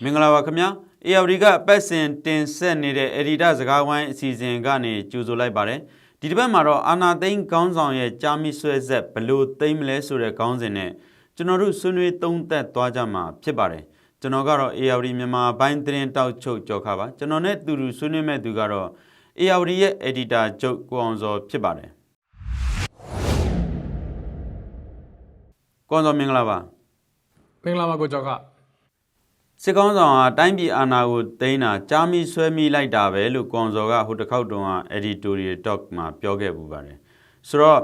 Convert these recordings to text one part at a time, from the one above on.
မင်္ဂလာပါခင်ဗျာအေယာဝတီကပတ်စင်တင်ဆက်နေတဲ့ editor စကားဝိုင်းအစီအစဉ်ကနေကြိုဆိုလိုက်ပါတယ်ဒီတစ်ပတ်မှာတော့အာနာသိန်းခေါင်းဆောင်ရဲ့ကြာမီဆွဲဆက်ဘလို့သိမ့်မလဲဆိုတဲ့ခေါင်းစဉ်နဲ့ကျွန်တော်တို့ဆွေးနွေးသုံးသပ်သွားကြမှာဖြစ်ပါတယ်ကျွန်တော်ကတော့အေယာဝတီမြန်မာဘိုင်းသတင်းတောက်ချုပ်ကြော်ခါပါကျွန်တော်နဲ့တူတူဆွေးနွေးမဲ့သူကတော့အေယာဝတီရဲ့ editor ချုပ်ကိုအောင်စောဖြစ်ပါတယ်ကိုအောင်စောမင်္ဂလာပါမင်္ဂလာပါကိုကျော်ခစစ်ကောင်းဆောင်ကတိုင်းပြည်အာဏာကိုသိမ်းတာကြားမိဆွဲမိလိုက်တာပဲလို့ကွန်စော်ကဟိုတစ်ခေါက်တုန်းက editorial talk မှာပြောခဲ့ပူပါတယ်ဆိုတော့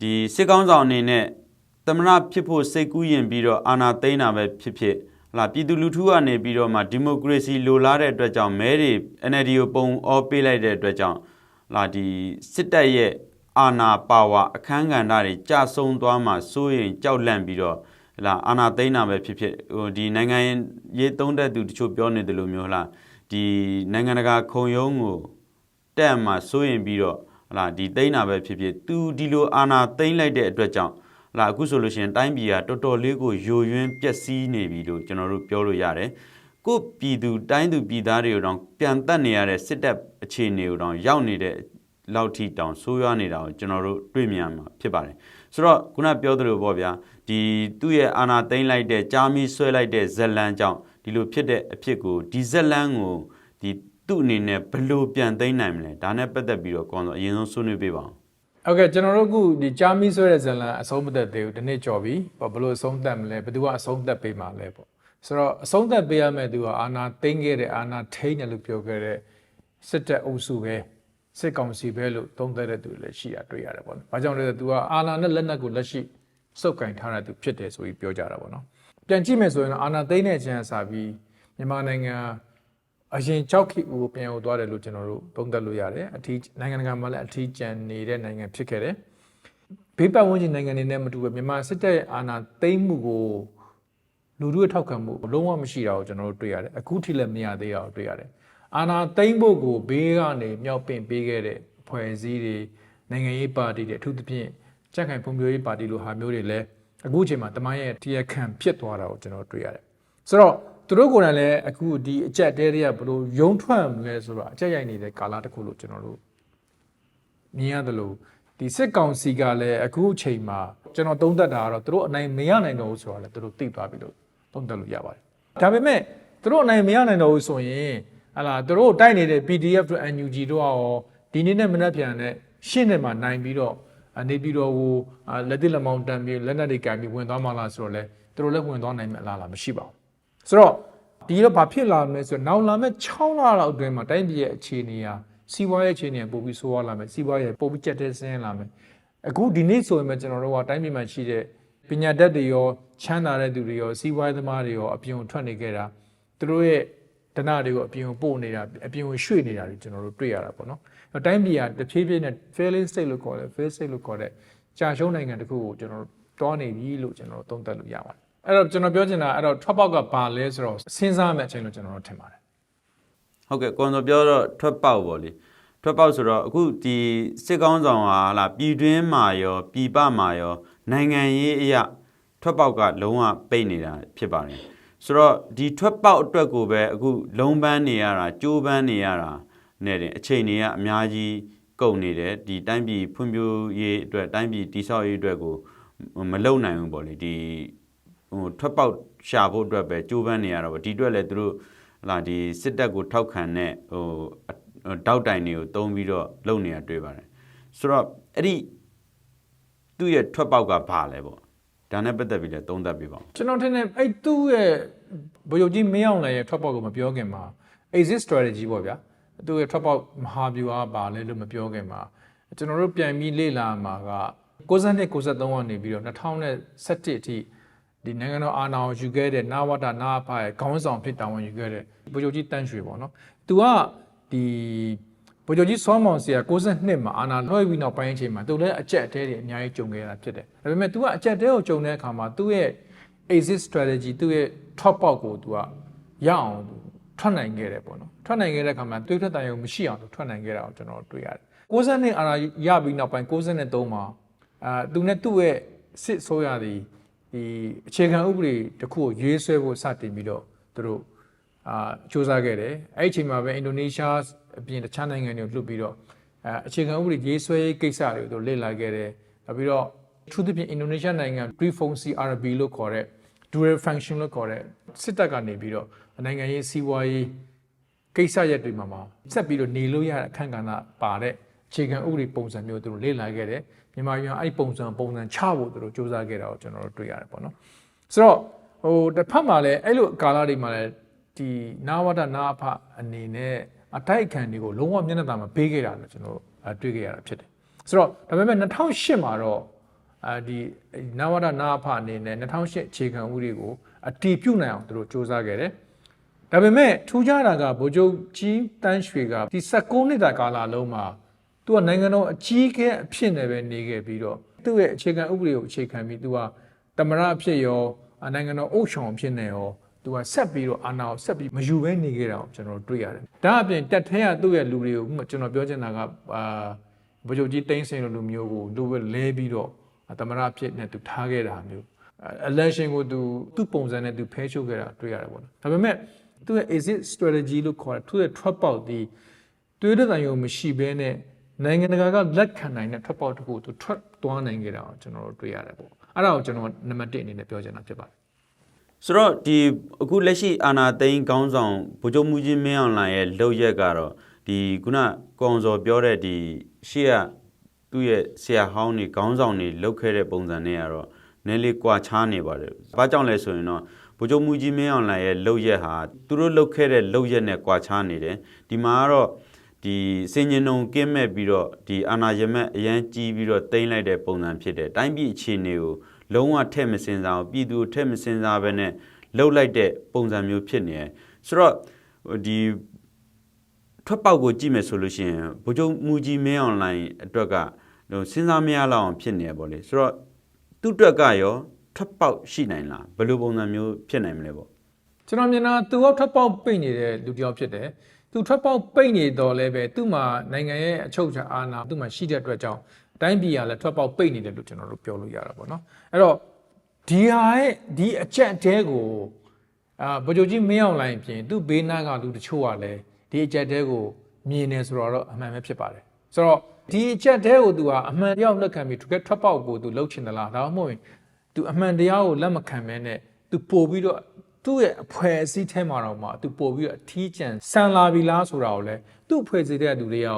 ဒီစစ်ကောင်းဆောင်အနေနဲ့သမရဖြစ်ဖို့စိတ်ကူးရင်ပြီးတော့အာဏာသိမ်းတာပဲဖြစ်ဖြစ်ဟာပြည်သူလူထုကနေပြီးတော့မှဒီမိုကရေစီလိုလားတဲ့အတွက်ကြောင့်မဲတွေ NLD ကိုပုံအောပေးလိုက်တဲ့အတွက်ကြောင့်ဟာဒီစစ်တပ်ရဲ့အာဏာပါဝါအခန်းကဏ္ဍတွေကျဆုံးသွားမှစိုးရင်ကြောက်လန့်ပြီးတော့လာအာနာသိန်းနာပဲဖြစ်ဖြစ်ဟိုဒီနိုင်ငံရေးသုံးတဲ့သူတချို့ပြောနေတယ်လို့မျိုးလားဒီနိုင်ငံတကာခုံရုံးကိုတက်မှစိုးရင်ပြီးတော့ဟာဒီသိန်းနာပဲဖြစ်ဖြစ်သူဒီလိုအာနာသိန်းလိုက်တဲ့အတွက်ကြောင့်ဟာအခုဆိုလို့ရှိရင်တိုင်းပြည်ကတော်တော်လေးကိုယိုယွင်းပျက်စီးနေပြီလို့ကျွန်တော်တို့ပြောလို့ရတယ်ကိုပြည်သူတိုင်းသူပြည်သားတွေကိုတော့ပြန်တက်နေရတဲ့စစ်တပ်အခြေအနေကိုတော့ရောက်နေတဲ့လောက်ထိတောင်ဆိုးရွားနေတာကိုကျွန်တော်တို့တွေ့မြင်ရမှာဖြစ်ပါတယ်ဆိုတော့ခုနပြောသလိုပေါ့ဗျာဒီသူ့ရဲ့အာနာသိမ့်လိုက်တဲ့ကြားမီဆွဲလိုက်တဲ့ဇက်လန်းကြောင့်ဒီလိုဖြစ်တဲ့အဖြစ်ကိုဒီဇက်လန်းကိုဒီသူ့အနေနဲ့ဘယ်လိုပြန်သိမ့်နိုင်မလဲဒါနဲ့ပတ်သက်ပြီးတော့ကောင်းတော့အရင်ဆုံးဆွေးနွေးပေးပါအောင်ဟုတ်ကဲ့ကျွန်တော်တို့ခုဒီကြားမီဆွဲတဲ့ဇက်လန်းအဆုံးမသက်သေးဘူးဒီနေ့ကြော်ပြီဘယ်လိုအဆုံးသက်မလဲဘယ်သူကအဆုံးသက်ပေးမှာလဲပေါ့ဆိုတော့အဆုံးသက်ပေးရမယ့်သူကအာနာသိမ့်ခဲ့တဲ့အာနာထိန်းတယ်လို့ပြောခဲ့တဲ့စစ်တပ်အုပ်စုပဲစစ်ကောင်စီပဲလို့သုံးသပ်တဲ့သူတွေလည်းရှိတာတွေ့ရတယ်ပေါ့နော်။ဘာကြောင့်လဲဆိုတော့ तू ကအာဏာနဲ့လက်နက်ကိုလက်ရှိစုပ်ကင်ထားတဲ့သူဖြစ်တယ်ဆိုပြီးပြောကြတာပေါ့နော်။ပြန်ကြည့်မယ်ဆိုရင်အာဏာသိမ်းတဲ့အချိန်အစားပြီးမြန်မာနိုင်ငံအရင်ကြောက်ခိကိုပြန်ရောက်သွားတယ်လို့ကျွန်တော်တို့သုံးသပ်လို့ရတယ်။အထီးနိုင်ငံတကာမှာလည်းအထီးကျန်နေတဲ့နိုင်ငံဖြစ်ခဲ့တယ်။ဘေးပတ်ဝန်းကျင်နိုင်ငံတွေနဲ့မတူဘဲမြန်မာစစ်တပ်အာဏာသိမ်းမှုကိုလူထုထောက်ခံမှုလုံးဝမရှိတာကိုကျွန်တော်တို့တွေ့ရတယ်။အခုထိလည်းမရသေးတာကိုတွေ့ရတယ်။အာဏာသိမ်းဖို့ကိုဘေးကနေမြောက်ပင့်ပေးခဲ့တဲ့အဖွဲ့အစည်းတွေနိုင်ငံရေးပါတီတွေအထူးသဖြင့်ကြက်ခိုင်ဖွံ့ဖြိုးရေးပါတီလိုဟာမျိုးတွေလည်းအခုအချိန်မှာတမိုင်းရဲ့တရားခံဖြစ်သွားတာကိုကျွန်တော်တွေ့ရတယ်။ဆိုတော့သူတို့ကိုယ်တိုင်လည်းအခုဒီအကြက်တဲတွေကဘလို့ရုံထွက်မလဲဆိုတော့အကြက်ရိုက်နေတဲ့ကာလတစ်ခုလို့ကျွန်တော်တို့မြင်ရတယ်လို့ဒီစစ်ကောင်စီကလည်းအခုအချိန်မှာကျွန်တော်သုံးသပ်တာကတော့သူတို့အနိုင်မရနိုင်တော့ဘူးဆိုတော့လည်းသူတို့သိသွားပြီလို့သုံးသပ်လို့ရပါတယ်။ဒါပေမဲ့သူတို့အနိုင်မရနိုင်တော့ဘူးဆိုရင်ဟာလာသူတို့တိုက်နေတဲ့ PDF တို့ NUG တို့ရောဒီနေ့နဲ့မနေ့ပြန်တဲ့ရှင်းနေမှာနိုင်ပြီးတော့နေပြီးတော့ဟိုလက်တိလက်မောင်းတန်ပြီးလက်နက်တွေကင်ပြီးဝင်သွားမှလားဆိုတော့လေသူတို့လည်းဝင်သွားနိုင်မှာလားမရှိပါဘူးဆိုတော့ဒီတော့ဘာဖြစ်လာမလဲဆိုတော့နောက်လာမဲ့6လလောက်အတွင်းမှာတိုင်းပြည်ရဲ့အခြေအနေဟာစီးပွားရေးအခြေအနေပိုပြီးဆိုးရွားလာမယ်စီးပွားရေးပိုပြီးကျက်တဲ့ဆင်းလာမယ်အခုဒီနေ့ဆိုရင်ကျွန်တော်တို့ကတိုင်းပြည်မှာရှိတဲ့ပညာတတ်တွေရောချမ်းသာတဲ့သူတွေရောစီးပွားရေးသမားတွေရောအပြင်ထွက်နေကြတာသူတို့ရဲ့တနတွေကိုအပြင်ကိုပို့နေတာအပြင်ကိုရွှေ့နေတာတွေကျွန်တော်တို့တွေ့ရတာပေါ့နော်။တိုင်းပြည်ကတဖြည်းဖြည်းနဲ့ failing state လို့ခေါ်တယ် fail state လို့ခေါ်တဲ့ကြာရှုံးနိုင်ငံတစ်ခုကိုကျွန်တော်တို့တွားနေပြီလို့ကျွန်တော်တို့သုံးသပ်လို့ရပါတယ်။အဲ့တော့ကျွန်တော်ပြောချင်တာအဲ့တော့ထွက်ပေါက်ကဘာလဲဆိုတော့စဉ်းစားမယ့်အချိန်လို့ကျွန်တော်တို့ထင်ပါတယ်။ဟုတ်ကဲ့ကွန်ဆိုပြောတော့ထွက်ပေါက်ပေါ့လေ။ထွက်ပေါက်ဆိုတော့အခုဒီစစ်ကောင်းဆောင်ဟာလာပြည်တွင်းမှာရောပြည်ပမှာရောနိုင်ငံရေးအရာထွက်ပေါက်ကလုံးဝပိတ်နေတာဖြစ်ပါတယ်။ဆိုတော့ဒီထွက်ပေါက်အတွက်ကိုပဲအခုလုံးပန်းနေရတာကြိုးပန်းနေရတာနဲ့တင်အချိန်တွေကအများကြီးကုန်နေတယ်ဒီတိုင်းပြည်ဖွံ့ဖြိုးရေးအတွက်တိုင်းပြည်တည်ဆောက်ရေးအတွက်ကိုမလုံနိုင်ဘူးပေါ့လေဒီဟိုထွက်ပေါက်ရှာဖို့အတွက်ပဲကြိုးပမ်းနေရတော့ပေါ့ဒီအတွက်လည်းသူတို့ဟာဒီစစ်တပ်ကိုထောက်ခံတဲ့ဟိုတောက်တိုင်တွေကိုတုံးပြီးတော့လုံနေရတွေ့ပါတယ်ဆိုတော့အဲ့ဒီသူ့ရဲ့ထွက်ပေါက်ကဘာလဲပေါ့ဒါနဲ့ပတ်သက်ပြီးလည်းသုံးသပ်ပြပါဦးကျွန်တော်ထင်တယ်အဲ့သူ့ရဲ့ဗိုလ်ချုပ်ကြီးမင်းအောင်လှိုင်ရဲ့ထွက်ပေါက်ကိုမပြောခင်မှာ exit strategy ပေါ့ဗျာသူ့ရဲ့ထွက်ပေါက်မဟာဗျူဟာပါလဲလို့မပြောခင်မှာကျွန်တော်တို့ပြန်ပြီးလေ့လာမှာက92 93ကနေပြီးတော့2017အထိဒီနိုင်ငံတော်အာဏာကိုယူခဲ့တဲ့နဝတနာဖရဲ့ခေါင်းဆောင်ဖြစ်တာဝန်ယူခဲ့တဲ့ဗိုလ်ချုပ်ကြီးတန်းရွှေပေါ့နော်သူကဒီဗိုလ်ချုပ်ကြီးစောမောင်စီက92မှာအာဏာလွှဲပြီးနောက်ပိုင်းအချိန်မှာသူလည်းအကြက်အတဲတွေအများကြီးကြုံခဲ့တာဖြစ်တယ်ဒါပေမဲ့ तू ကအကြက်အတဲကိုကြုံတဲ့အခါမှာသူ့ရဲ့ exit strategy သူ့ရဲ့ top ပေါက်ကို तू ကရအောင်ထွက်နိုင်ခဲ့တယ်ပေါ့နော်ထွက်နိုင်ခဲ့တဲ့အခါမှာတွေးထွက်တန်ရုံမရှိအောင်သူထွက်နိုင်ခဲ့တာကိုကျွန်တော်တွေ့ရတယ်92အာဏာရပြီးနောက်ပိုင်း93မှာသူနဲ့သူ့ရဲ့စစ်ဆိုးရသည်ဒီအခြေခံဥပဒေတစ်ခုကိုရေးဆွဲဖို့စတင်ပြီးတော့သူတို့ စူးစမ်းခဲ့တယ်အဲ့ဒီအချိန်မှာပဲအင်ဒိုနီးရှားအပြင်တခြားနိုင်ငံတွေကိုလွတ်ပြီးတော့အခြေခံဥပဒေရေးဆွဲရေးကိစ္စတွေကိုသူလေ့လာခဲ့တယ်နောက်ပြီးတော့ထူးသဖြင့်အင်ဒိုနီးရှားနိုင်ငံ Reformasi RB လို့ခေါ်တဲ့ dual function လို့ခေါ်တဲ့စစ်တပ်ကနေပြီးတော့နိုင်ငံရေးစီးပွားရေးကိစ္စရပ်တွေမှာဆက်ပြီးတော့နေလို့ရတဲ့အခန့်ကဏ္ဍပါတဲ့အခြေခံဥပဒေပုံစံမျိုးသူတို့လေ့လာခဲ့တယ်မြန်မာပြည်အဲ့ပုံစံချဖို့သူတို့စူးစမ်းခဲ့တာကိုကျွန်တော်တို့တွေ့ရတယ်ပေါ့နော်ဆိုတော့တစ်ဖက်မှာလည်းအဲ့လိုကာလတွေမှာလည်းဒီနာဝတ္တနာအဖအနေနဲ့အတိုက်အခံတွေကိုလုံးဝမျက်နှာသာမပေးခဲ့တာလို့ကျွန်တော်တွေ့ခဲ့ရတာဖြစ်တယ်ဆိုတော့ဒါပေမဲ့2008မှာတော့ဒီနာဝတ္တနာအဖအနေနဲ့2008အခြေခံဥပဒေကိုအတည်ပြုနိုင်အောင်သူတို့စူးစမ်းခဲ့တယ်ဒါပေမဲ့ထူးခြားတာကဗိုလ်ချုပ်ကြီးတန်းရွှေကဒီ16နှစ်တာကာလလုံးမှာသူကနိုင်ငံတော်အကြီးအကဲအဖြစ်နဲ့ပဲနေခဲ့ပြီးတော့သူ့ရဲ့အခြေခံဥပဒေကိုအခြေခံပြီးသူကသမရအဖြစ်ရောနိုင်ငံတော်အုပ်ချုပ်အဖြစ်နဲ့ရောသူကဆက်ပြီးတော့အာဏာကိုဆက်ပြီးမယူဘဲနေခဲ့တာကိုကျွန်တော်တွေ့ရတယ်။ဒါအပြင်တက်ထဲကသူ့ရဲ့လူတွေကိုကျွန်တော်ပြောချင်တာကဗိုလ်ချုပ်ကြီးတိန်းစင်လိုလူမျိုးကိုလူပဲလဲပြီးတော့သမရအဖြစ်နဲ့သူထားခဲ့တာမျိုးelection ကိုသူ့ပုံစံနဲ့သူဖဲချုပ်ခဲ့တာတွေ့ရတယ်ပေါ့နော်။ဒါပေမဲ့သူ့ရဲ့ exit strategy လို့ခေါ်တဲ့သူ့ရဲ့ trap out ဒီတွေးတဲ့တိုင်ရောမရှိဘဲနဲ့နိုင်ငံတကာကလက်ခံနိုင်တဲ့ trap out တခုသူ trap သွားနိုင်ခဲ့တာကိုကျွန်တော်တို့တွေ့ရတယ်ပေါ့။အဲ့ဒါကိုကျွန်တော်နံပါတ်1အနေနဲ့ပြောချင်တာဖြစ်ပါတယ်။ဆိုတော့ဒီအခုလက်ရှိအာဏာသိမ်းခေါင်းဆောင်ဗိုလ်ချုပ်မှူးကြီးမင်းအောင်လှိုင်ရဲ့လုပ်ရက်ကတော့ဒီခုနကောင်စော်ပြောတဲ့ဒီရှေ့ကသူ့ရဲ့ဆရာဟောင်းတွေခေါင်းဆောင်တွေလုပ်ခဲ့တဲ့ပုံစံနဲ့ကတော့နည်းလေးကွာခြားနေပါတယ်။ဘာကြောင့်လဲဆိုရင်တော့ဗိုလ်ချုပ်မှူးကြီးမင်းအောင်လှိုင်ရဲ့လုပ်ရက်ဟာသူတို့လုပ်ခဲ့တဲ့လုပ်ရက်နဲ့ကွာခြားနေတယ်။ဒီမှာကတော့ဒီစင်ញင်ုံကင်းမဲ့ပြီးတော့ဒီအာဏာရမက်အရန်ကြီးပြီးတော့တိမ့်လိုက်တဲ့ပုံစံဖြစ်တယ်။တိုင်းပြည်အခြေအနေကိုလုံးဝထည့်မစင်စားဘူးပြည်သူထည့်မစင်စားဘဲနဲ့လှုပ်လိုက်တဲ့ပုံစံမျိုးဖြစ်နေတယ်ဆိုတော့ဒီထွက်ပေါက်ကိုကြည့်မယ်ဆိုလို့ရှိရင်ဗိုလ်ချုပ်မှူးကြီးမင်းအောင်လှိုင်အတွက်ကစဉ်းစားမရလောက်အောင်ဖြစ်နေရပေါ့လေဆိုတော့သူ့အတွက်ကရောထွက်ပေါက်ရှိနိုင်လားဘယ်လိုပုံစံမျိုးဖြစ်နိုင်မလဲပေါ့ကျွန်တော်မြင်တာသူကထွက်ပေါက်ပိတ်နေတဲ့လူတစ်ယောက်ဖြစ်တယ်သူထွက်ပေါက်ပိတ်နေတော့လည်းပဲသူ့မှာနိုင်ငံရဲ့အချုပ်အခြာအာဏာသူ့မှာရှိတဲ့အတွက်ကြောင့်တိုင်းပြည်ကလည်းထွက်ပေါက်ပိတ်နေတယ်လို့ကျွန်တော်တို့ပြောလို့ရတာပေါ့နော်အဲ့တော့ဒီဟာရဲ့ဒီအချက်အတဲကိုဗိုလ်ချုပ်ကြီးမင်းအောင်လှိုင်ပြင်သူ့ဘေးနားကလူတချို့ကလည်းဒီအချက်အတဲကိုမြင်နေဆိုတော့အမှန်ပဲဖြစ်ပါတယ်ဆိုတော့ဒီအချက်အတဲကိုသူကအမှန်တရားလက်ခံပြီးထွက်ပေါက်ကိုသူလှုပ်ချင်သလားဒါမှမဟုတ်သူအမှန်တရားကိုလက်မခံမဲနဲ့သူပို့ပြီးတော့သူ့ရဲ့အဖွဲ့အစည်းထဲမှာတော့မှသူပို့ပြီးတော့အထီးကျန်ဆန်လာပြီလားဆိုတာကိုလည်းသူ့အဖွဲ့အစည်းတဲ့လူတွေရေ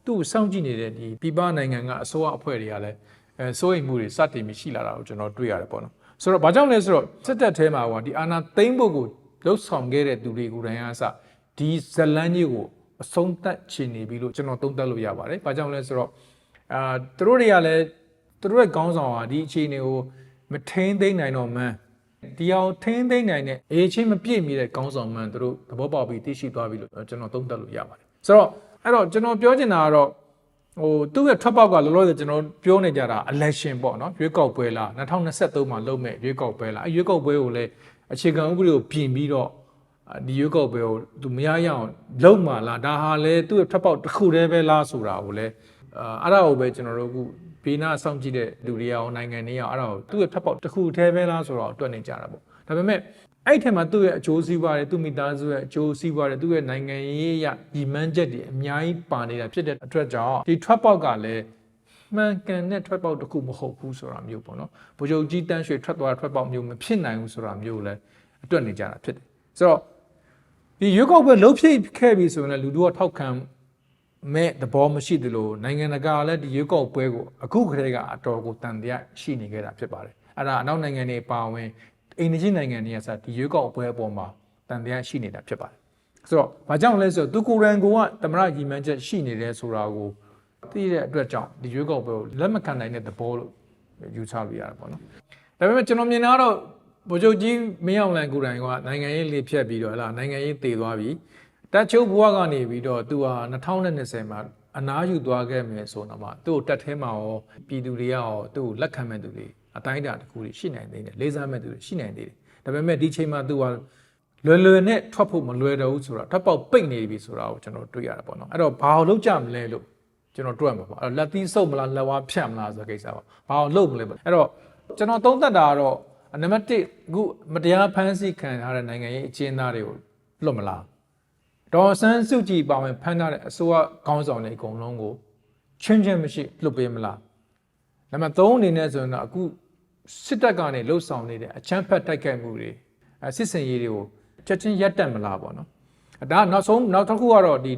ာသူ့စောင့်ကြည့်နေတဲ့ဒီပြည်ပနိုင်ငံကအစိုးရအဖွဲ့တွေကလည်းစိုးရိမ်မှုတွေစတင်ပြီးရှိလာတာကိုကျွန်တော်တွေ့ရတယ်ပေါ့နော်ဆိုတော့ဘာကြောင့်လဲဆိုတော့စစ်တပ်ထဲမှာဒီအာဏာသိမ်းဖို့ကိုလှုပ်ဆောင်ခဲ့တဲ့သူတွေကိုယ်တိုင်အားစဒီဇလန်းကြီးကိုအဆုံးသတ်ချင်နေပြီလို့ကျွန်တော်သုံးသပ်လို့ရပါတယ်။ဘာကြောင့်လဲဆိုတော့သူတို့တွေကလည်းသူတို့ရဲ့ခေါင်းဆောင်ဟာဒီအခြေအနေကိုမထိန်းသိမ်းနိုင်တော့မှန်းဒီအောင်ထိန်းသိမ်းနိုင်တဲ့အေးချင်းမပြည့်မီတဲ့ခေါင်းဆောင်မှန်းသူတို့သဘောပေါက်ပြီးသိရှိသွားပြီလို့ကျွန်တော်သုံးသပ်လို့ရပါတယ်။ဆိုတော့အဲ့တော့ကျွန်တော်ပြောချင်တာကတော့သူ့ရဲ့ထွက်ပေါက်ကလောလောဆယ်ကျွန်တော်ပြောနေကြတာ election ပေါ့နော်ရွေးကောက်ပွဲလား2023မှာလုပ်မဲ့ရွေးကောက်ပွဲလားရွေးကောက်ပွဲကိုလည်းအခြေခံဥပဒေကိုပြင်ပြီးတော့ဒီရွေးကောက်ပွဲကိုသူမရရအောင်လုပ်မှလားဒါဟာလည်းသူ့ရဲ့ထွက်ပေါက်တစ်ခုတည်းပဲလားဆိုတာကိုလည်းအဲ့ဒါကိုပဲကျွန်တော်တို့အခုဘေးနားစောင့်ကြည့်တဲ့လူတွေရောနိုင်ငံတွေရောအဲ့ဒါကိုသူ့ရဲ့ထွက်ပေါက်တစ်ခုတည်းပဲလားဆိုတော့တွက်နေကြတာပေါ့ဒါပေမဲ့အဲ့ထက်မှာသူ့ရဲ့အကျိုးစီးပွားတွေသူ့မိသားစုရဲ့အကျိုးစီးပွားတွေသူ့ရဲ့နိုင်ငံရေးရညီမှန်းချက်တွေအများကြီးပါနေတာဖြစ်တဲ့အတွက်ကြောင့်ဒီထွက်ပေါက်ကလည်းမှန်ကန်တဲ့ထွက်ပေါက်တစ်ခုမဟုတ်ဘူးဆိုတာမျိုးပေါ့နော်ဗိုလ်ချုပ်ကြီးတန်းရွှေထွက်သွားထွက်ပေါက်မျိုးမဖြစ်နိုင်ဘူးဆိုတာမျိုးလည်းအတွက်နေကြတာဖြစ်တယ်ဆိုတော့ဒီရွေးကောက်ပွဲလှုပ်ဖြစ်ခဲ့ပြီဆိုရင်လည်းလူတို့ကထောက်ခံမဲ့သဘောမရှိသလိုနိုင်ငံတကာလည်းဒီရွေးကောက်ပွဲကိုအခုခရေကအတော်ကိုတန်တရားရှိနေခဲ့တာဖြစ်ပါတယ်အဲ့ဒါအနောက်နိုင်ငံတွေပါဝင်အိန္ဒိယနိုင်ငံတွေကစဒီရွေးကောက်ပွဲအပေါ်မှာတန်တရားရှိနေတာဖြစ်ပါတယ်ဆိုတော့ဘာကြောင့်လဲဆိုတော့သူကိုယ်တိုင်ကသမရညီမှန်းချက်ရှိနေတယ်ဆိုတာကိုသိတဲ့အတွက်ကြောင့်ဒီရွေးကောက်ပွဲကိုလက်မခံနိုင်တဲ့သဘောလို့ယူဆလို့ရတယ်ပေါ့နော်ဒါပေမဲ့ကျွန်တော်မြင်တာကတော့ဗိုလ်ချုပ်ကြီးမင်းအောင်လှိုင်ကိုယ်တိုင်ကနိုင်ငံရေးလေဖြတ်ပြီးတော့ဟလာနိုင်ငံရေးတည်သွားပြီတက်ချုပ်ဘဝကနေပြီးတော့သူဟာ2020မှာအနားယူသွားခဲ့မယ်ဆိုတော့မှသူ့တက်ထဲမှာရောပြည်သူတွေကရောသူ့ကိုလက်ခံမဲ့သူတွေအတိုင်းအတာတစ်ခုရှိနိုင်သေးတယ်လေးစားမဲ့သူတွေရှိနိုင်သေးတယ်ဒါပေမဲ့ဒီချိန်မှာသူကလွယ်လွယ်နဲ့ထွက်ဖို့မလွယ်တော့ဘူးဆိုတာထပ်ပေါက်ပိတ်နေပြီဆိုတာကိုကျွန်တော်တွေ့ရတာပေါ့နော်အဲ့တော့ဘာလို့လုပ်ကြမလဲလို့ကျွန်တော်တွေ့မှာပေါ့အဲ့တော့လက်သီးစုပ်မလားလက်ဝါးဖြတ်မလားဆိုတဲ့ကိစ္စပါဘာလို့လုပ်မလဲပေါ့အဲ့တော့ကျွန်တော်သုံးသပ်တာကတော့နံပါတ်1အခုမတရားဖမ်းဆီးခံထားတဲ့နိုင်ငံရေးအကျဉ်းသားတွေကို လွတ်မလားဒေါ်ဆန်းစုကြည်ပါဝင်ဖမ်းထားတဲ့အစိုးရခေါင်းဆောင်တွေအကုန်လုံးကိုချင်းမရှိလွတ်ပေးမလားနံပါတ်3အနေနဲ့ဆိုရင်တော့အခုစစ်တပ်ကနေလှုပ်ဆောင်နေတဲ့အချမ်းဖက်တိုက်ခိုက်မှုတွေစစ်စင်ရေးတွေကိုချက်ချင်းရပ်တန့်မလားပေါ့နော်ဒါနောက်တစ်ခုကတော့ဒီ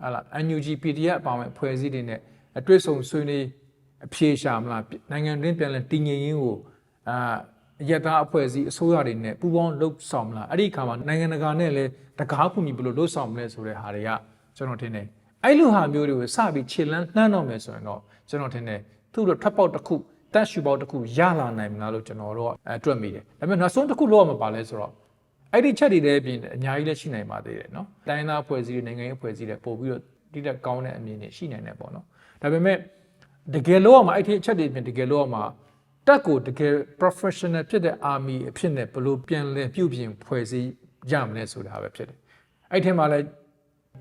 ဟာလာ NUG PDF အပါဝင်ဖွဲ့စည်းတွေနဲ့အတွေ့ဆုံဆွေးနွေးအဖြေရှာမလားနိုင်ငံတွင်းပြန်လည်တည်ငြိမ်ရေးကိုရတာအဖွဲ့အစည်းအစိုးရတွေနဲ့ပူးပေါင်းလှုပ်ဆောင်မလားအဲ့ဒီခါမှာနိုင်ငံတကာနဲ့လည်းတကားခုမြည်ဘလို့လှုပ်ဆောင်မလဲဆိုတဲ့ဟာတွေကကျွန်တော်ထင်တယ်အဲ့လိုဟာမျိုးတွေကိုစပြီးခြေလန်းနှမ်းတော့မယ်ဆိုရင်တော့ကျွန်တော်ထင်တယ်သူ့တို့ထွက်ပေါက်တစ်ခုတက်ရှူပေါက်တစ်ခုရလာနိုင်မလားလို့ကျွန်တော်တို့တွက်မိတယ်ဒါပေမဲ့နောက်ဆုံးတစ်ခုလောက်မှာပါလဲဆိုတော့အဲ့ဒီချက်တွေလည်းပြင်အများကြီးလည်းရှိနိုင်ပါသေးတယ်နော်တိုင်းသားအဖွဲ့အစည်းတွေနိုင်ငံရေးအဖွဲ့အစည်းတွေပို့ပြီးတော့တိတက်ကောင်းတဲ့အမြင်တွေရှိနိုင်တယ်ပေါ့နော်ဒါပေမဲ့တကယ်လို့မှာအဲ့ဒီအချက်တွေပြင်တကယ်လို့မှာတက်ကိုတကယ် professional ဖြစ်တဲ့ army အဖြစ်နဲ့ဘလို့ပြန်လဲပြုပြင်ဖွဲ့စည်းရမလဲဆိုတာပဲဖြစ်တယ်အဲ့ထင်မှာလဲ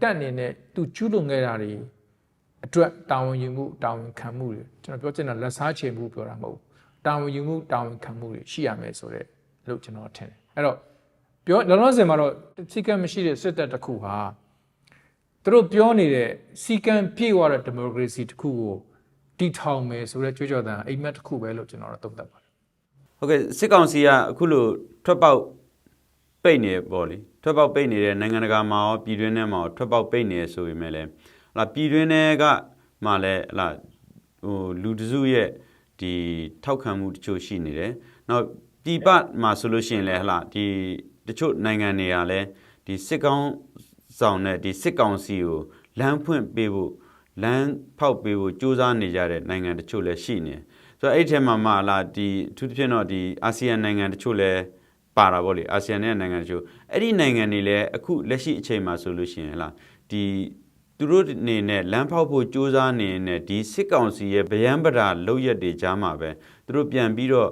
တက်အနေနဲ့သူကျူးလွန်ခဲ့တာတွေအတွက်တာဝန်ယူမှုတာဝန်ခံမှုတွေကျွန်တော်ပြောချင်တာလက်စားချေမှုပြောတာမဟုတ်ဘူးတာဝန်ယူမှုတာဝန်ခံမှုတွေရှိရမယ်ဆိုတဲ့လို့ကျွန်တော်ထင်တယ်အဲ့တော့ပြောလောလောဆယ်မှာတော့စီကံမရှိတဲ့စစ်တပ်တစ်ခုဟာသူတို့ပြောနေတဲ့စီကံပြေဝတဲ့ဒီမိုကရေစီတစ်ခုကိုတီထောင်မယ်ဆိုတဲ့ကြွေးကြော်သံအိမ်မက်တစ်ခုပဲလို့ကျွန်တော်တို့သုံးသပ်ပါတယ်ဟုတ်ကဲ့စစ်ကောင်စီကအခုလိုထွက်ပေါက်ပိတ်နေပေါ့လေထွက်ပေါက်ပိတ်နေတဲ့နိုင်ငံတကာမှာရောပြည်တွင်းထဲမှာရောထွက်ပေါက်ပိတ်နေဆိုပေမဲ့လည်းဟလာပြည်တွင်းထဲကမှလည်းဟလာလူတစုရဲ့ဒီထောက်ခံမှုတချို့ရှိနေတယ်နောက်ပြည်ပမှာဆိုလို့ရှိရင်လည်းဟလာဒီတချို့နိုင်ငံတွေကလည်းဒီစစ်ကောင်းဆောင်နဲ့ဒီစစ်ကောင်စီကိုလမ်းဖွင့်ပေးဖို့လမ်းဖောက်ပေးဖို့စူးစမ်းနေကြတဲ့နိုင်ငံတချို့လည်းရှိနေဆိုတော့အဲ့ဒီထဲမှာမှလာဒီအထူးသဖြင့်တော့ဒီအာဆီယံနိုင်ငံတချို့လည်းပါတာပေါ့လေအာဆီယံနဲ့နိုင်ငံတချို့အဲ့ဒီနိုင်ငံတွေလည်းအခုလက်ရှိအချိန်မှာဆိုလို့ရှိရင်ဟလာဒီသူတို့အနေနဲ့လမ်းဖောက်ဖို့စူးစမ်းနေတဲ့ဒီစစ်ကောင်စီရဲ့ဗျံပဓာလောက်ရက်တွေကြားမှာပဲသူတို့ပြန်ပြီးတော့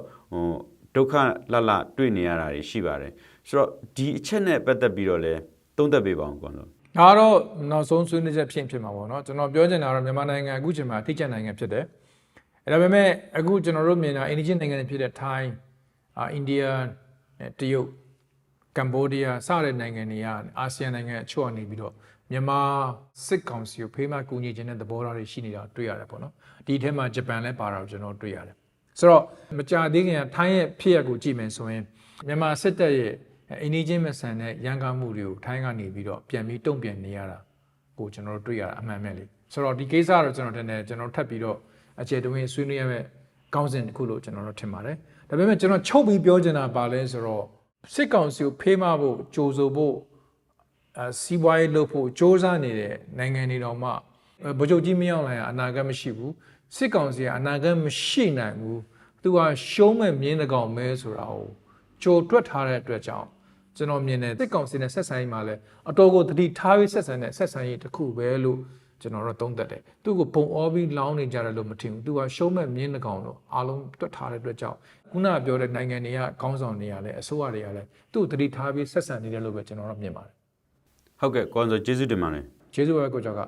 ဒုက္ခလလတွေ့နေရတာတွေရှိပါတယ်ဆိုတော့ဒီအချက်နဲ့ပတ်သက်ပြီးတော့လည်းသုံးသပ်ပေးပါအောင်ကွန်တော့ဒါတော့နောက်ဆုံးဆွေးနွေးချက်ဖြစ်မှာပေါ့နော်ကျွန်တော်ပြောချင်တာတော့မြန်မာနိုင်ငံအခုချိန်မှာထိကျနိုင်ငံဖြစ်တယ်အဲ့ဒါပေမဲ့အခုကျွန်တော်တို့မြင်တာအိန္ဒိယနိုင်ငံတွေဖြစ်တဲ့ထိုင်းအိန္ဒိယတရုတ်ကမ္ဘောဒီးယားစတဲ့နိုင်ငံတွေကအာဆီယံနိုင်ငံအချို့အနေပြီးတော့မြန်မာစစ်ကောင်စီကိုဖေးမကူညီခြင်းတဲ့သဘောထားတွေရှိနေတာတွေ့ရတယ်ပေါ့နော်ဒီထဲမှာဂျပန်လည်းပါတာကိုကျွန်တော်တွေ့ရတယ်ဆိုတော့မကြာသေးခင်ကထိုင်းရဲ့ဖြစ်ရပ်ကိုကြည့်မယ်ဆိုရင်မြန်မာစစ်တပ်ရဲ့အိန္ဒိယမဆန်တဲ့ရန်ကားမှုတွေကိုထိုင်းကနေပြီးတော့ပြန်ပြီးတုံ့ပြန်နေရတာကိုကျွန်တော်တို့တွေ့ရတာအမှန်ပဲလေဆိုတော့ဒီကိစ္စကတော့ကျွန်တော်တင်တယ်ကျွန်တော်ထပ်ပြီးတော့အခြေတွင်းဆွေးနွေးရမယ့်ကောင်းစဉ်တစ်ခုလို့ကျွန်တော်တို့ထင်ပါတယ်ဒါပေမဲ့ကျွန်တော်ချုပ်ပြီးပြောချင်တာပါလဲဆိုတော့စစ်ကောင်စီကိုဖေးမဖို့ကြိုးဆိုဖို့စီးပွားရေးလုပ်ဖို့စ조사နေတဲ့နိုင်ငံတွေတော်မှဗိုလ်ချုပ်ကြီးမင်းအောင်လှိုင်ကအနာဂတ်မရှိဘူးစစ်ကောင်စီကအနာဂတ်မရှိနိုင်ဘူးသူကရှုံးမဲ့မြင်းတကောင်မဲဆိုတာကိုကြိုတွက်ထားတဲ့အတွက်ကြောင့်ကျွန်တော်မြင်တယ်စစ်ကောင်စီနဲ့ဆက်ဆံရေးမှာလည်းအတော်ကိုတတိထားပြီးဆက်ဆံတဲ့ဆက်ဆံရေးတစ်ခုပဲလို့ကျွန်တော်တို့သုံးသပ်တယ်သူ့ကိုပုံအောပြီးလောင်းနေကြတယ်လို့မထင်ဘူးသူကရှုံးမဲ့မြင်းတကောင်လို့အားလုံးတွက်ထားတဲ့အတွက်ကြောင့်ခုနကပြောတဲ့နိုင်ငံတွေကခေါင်းဆောင်တွေကလည်းအစိုးရတွေကလည်းသူ့တတိထားပြီးဆက်ဆံနေတယ်လို့ပဲကျွန်တော်တို့မြင်ပါတယ်ဟုတ်ကဲ့ကိုန်ဆိုကျေးဇူးတင်ပါတယ်ကျေးဇူးပဲကိုကျော်က